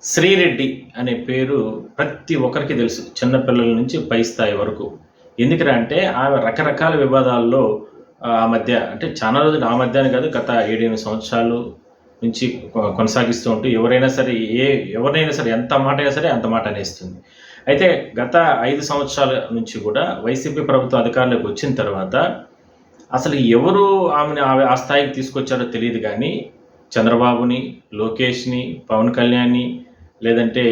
శ్రీరెడ్డి అనే పేరు ప్రతి ఒక్కరికి తెలుసు. చిన్న పిల్లల నుంచి పై స్థాయి వరకు. ఎందుకురా అంటే ఆమె రకరకాల వివాదాల్లో ఆ మధ్య అంటే చాలా రోజులు ఆ మధ్య అని కాదు గత 7, 8 సంవత్సరాలు నుంచి కొనసాగిస్తూ ఉంటూ ఎవరినైనా సరే ఎంత మాట అయినా సరే అంత మాట అనేస్తుంది. అయితే గత 5 సంవత్సరాల నుంచి కూడా వైసీపీ ప్రభుత్వం అధికారంలోకి వచ్చిన తర్వాత అసలు ఎవరు ఆమెని ఆ స్థాయికి తీసుకొచ్చారో తెలీదు గానీ చంద్రబాబుని, లోకేష్‌ని, పవన్ కళ్యాణ్‌ని లేదంటే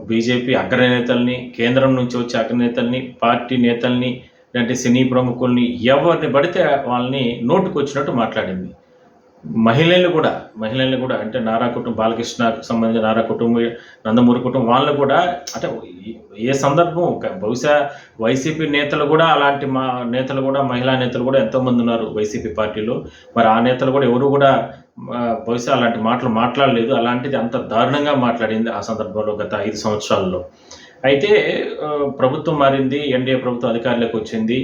బీజేపీ అగ్రనేతల్ని, కేంద్రం నుంచి వచ్చే అగ్రనేతల్ని, పార్టీ నేతల్ని, లేదంటే సినీ ప్రముఖుల్ని ఎవరిని పడితే వాళ్ళని నోటికొచ్చినట్టు మాట్లాడింది. మహిళల్ని కూడా అంటే నారా కుటుంబం బాలకృష్ణకు సంబంధించిన నారా కుటుంబం, నందమూరి కుటుంబం వాళ్ళని కూడా అంటే ఏ సందర్భం బహుశా వైసీపీ నేతలు కూడా అలాంటి నేతలు కూడా మహిళా నేతలు కూడా ఎంతోమంది ఉన్నారు వైసీపీ పార్టీలో. మరి ఆ నేతలు కూడా ఎవరు కూడా బహుశా అలాంటి మాటలు మాట్లాడలేదు. అలాంటిది అంత దారుణంగా మాట్లాడింది ఆ సందర్భంలో గత 5 సంవత్సరాల్లో. అయితే ప్రభుత్వం మారింది. ఎన్‌డీఏ ప్రభుత్వం అధికారంలోకి వచ్చింది.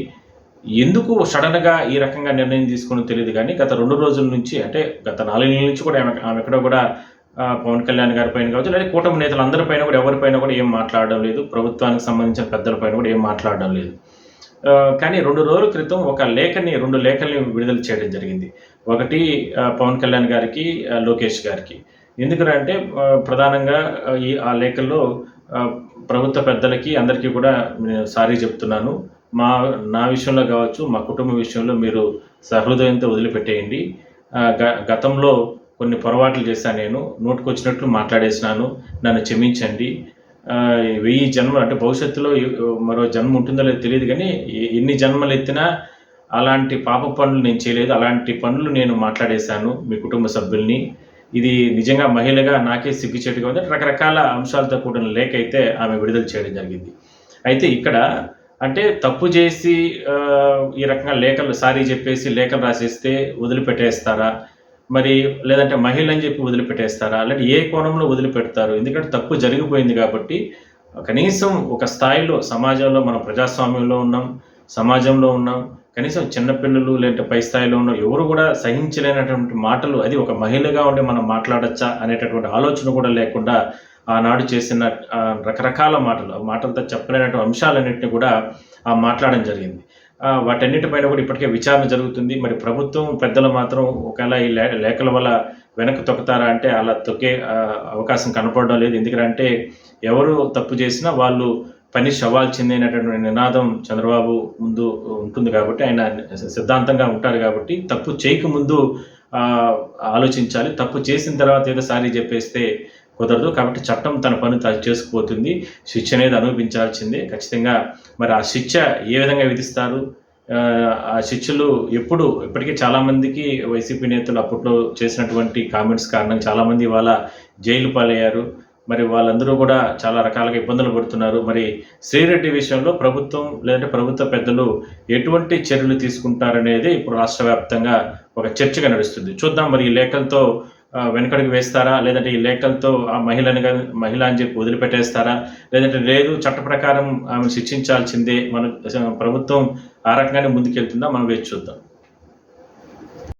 ఎందుకు సడన్‌గా ఈ రకంగా నిర్ణయం తీసుకున్నో తెలీదు గానీ, గత 2 రోజుల నుంచి అంటే గత 4 నెలల నుంచి కూడా ఆమె ఎక్కడ కూడా పవన్ కళ్యాణ్ గారి పైన కావచ్చు, లేదా కూటమి నేతలందరి పైన కూడా ఎవరిపైన కూడా ఏం మాట్లాడడం లేదు. ప్రభుత్వానికి సంబంధించిన పెద్దల పైన కూడా ఏం మాట్లాడడం లేదు. కానీ 2 రోజుల క్రితం 2 లేఖల్ని విడుదల చేయడం జరిగింది. ఒకటి పవన్ కళ్యాణ్ గారికి, లోకేష్ గారికి. ఎందుకనంటే ప్రధానంగా ఆ లేఖల్లో ప్రభుత్వ పెద్దలకి అందరికీ కూడా సారీ చెప్తున్నాను. నా విషయంలో కావచ్చు, మా కుటుంబ విషయంలో మీరు సహృదయంతో వదిలిపెట్టేయండి. గతంలో కొన్ని పొరపాట్లు చేశాను నేను. నోటికొచ్చినట్లు మాట్లాడేసినాను. నన్ను క్షమించండి. 1000 జన్మలు అంటే భవిష్యత్తులో మరో జన్మ ఉంటుందో లేదో తెలీదు గానీ, ఎన్ని జన్మలెత్తినా అలాంటి పాప పనులు నేను చేయలేదు. అలాంటి పనులు నేను మాట్లాడేశాను మీ కుటుంబ సభ్యుల్ని. ఇది నిజంగా మహిళగా నాకే సిగ్గుచేటుగా ఉంది. రకరకాల అంశాలతో కూడిన లేఖ అయితే ఆమె విడుదల చేయడం జరిగింది. అయితే ఇక్కడ అంటే తప్పు చేసి ఈ రకంగా లేఖలు సారీ చెప్పేసి లేఖలు రాసేస్తే వదిలిపెట్టేస్తారా? మరి లేదంటే మహిళని చెప్పి వదిలిపెట్టేస్తారా? లేదంటే ఏ కోణంలో వదిలిపెడతారు? ఎందుకంటే తప్పు జరిగిపోయింది కాబట్టి కనీసం ఒక స్థాయిలో సమాజంలో మనం ప్రజాస్వామ్యంలో ఉన్నాం, సమాజంలో ఉన్నాం. కనీసం చిన్న పిల్లలు లేదంటే పై స్థాయిలో ఉన్న ఎవరు కూడా సహించలేనటువంటి మాటలు అది ఒక మహిళగా ఉండి మనం మాట్లాడొచ్చా అనేటటువంటి ఆలోచన కూడా లేకుండా ఆనాడు చేసిన రకరకాల మాటలతో చెప్పలేనటువంటి అంశాలన్నింటినీ కూడా మాట్లాడడం జరిగింది. వాటన్నిటిపైన కూడా ఇప్పటికే విచారణ జరుగుతుంది. మరి ప్రభుత్వం పెద్దలు మాత్రం ఒకవేళ ఈ లేఖల వల్ల వెనక్కి తొక్కుతారా అంటే అలా తొక్కే అవకాశం కనపడడం లేదు. ఎందుకంటే ఎవరు తప్పు చేసినా వాళ్ళు పనిష్ అవ్వాల్సిందే అనేటటువంటి నినాదం చంద్రబాబు ముందు ఉంటుంది కాబట్టి, ఆయన సిద్ధాంతంగా ఉంటారు కాబట్టి తప్పు చేయకముందు ఆలోచించాలి. తప్పు చేసిన తర్వాత ఏదో సారీ చెప్పేస్తే కుదరదు. కాబట్టి చట్టం తన పని చేసుకుపోతుంది. శిక్ష అనేది అనుభవించాల్సిందే ఖచ్చితంగా. మరి ఆ శిక్ష ఏ విధంగా విధిస్తారు? ఆ శిక్షలు ఇప్పటికీ చాలామందికి వైసీపీ నేతలు అప్పట్లో చేసినటువంటి కామెంట్స్ కారణంగా చాలామంది ఇవాళ జైలు పాలయ్యారు. మరి వాళ్ళందరూ కూడా చాలా రకాలుగా ఇబ్బందులు పడుతున్నారు. మరి శ్రీరెడ్డి విషయంలో ప్రభుత్వం లేదంటే ప్రభుత్వ పెద్దలు ఎటువంటి చర్యలు తీసుకుంటారనేది ఇప్పుడు రాష్ట్ర వ్యాప్తంగా ఒక చర్చగా నడుస్తుంది. చూద్దాం మరి ఈ లేఖలతో వెనకడుగు వేస్తారా? లేదంటే ఈ లేఖలతో ఆ మహిళ అని చెప్పి వదిలిపెట్టేస్తారా? లేదంటే లేదు చట్ట ప్రకారం ఆమెను శిక్షించాల్సిందే, మన ప్రభుత్వం ఆ రకంగానే ముందుకెళ్తుందా? మనం వేచి చూద్దాం.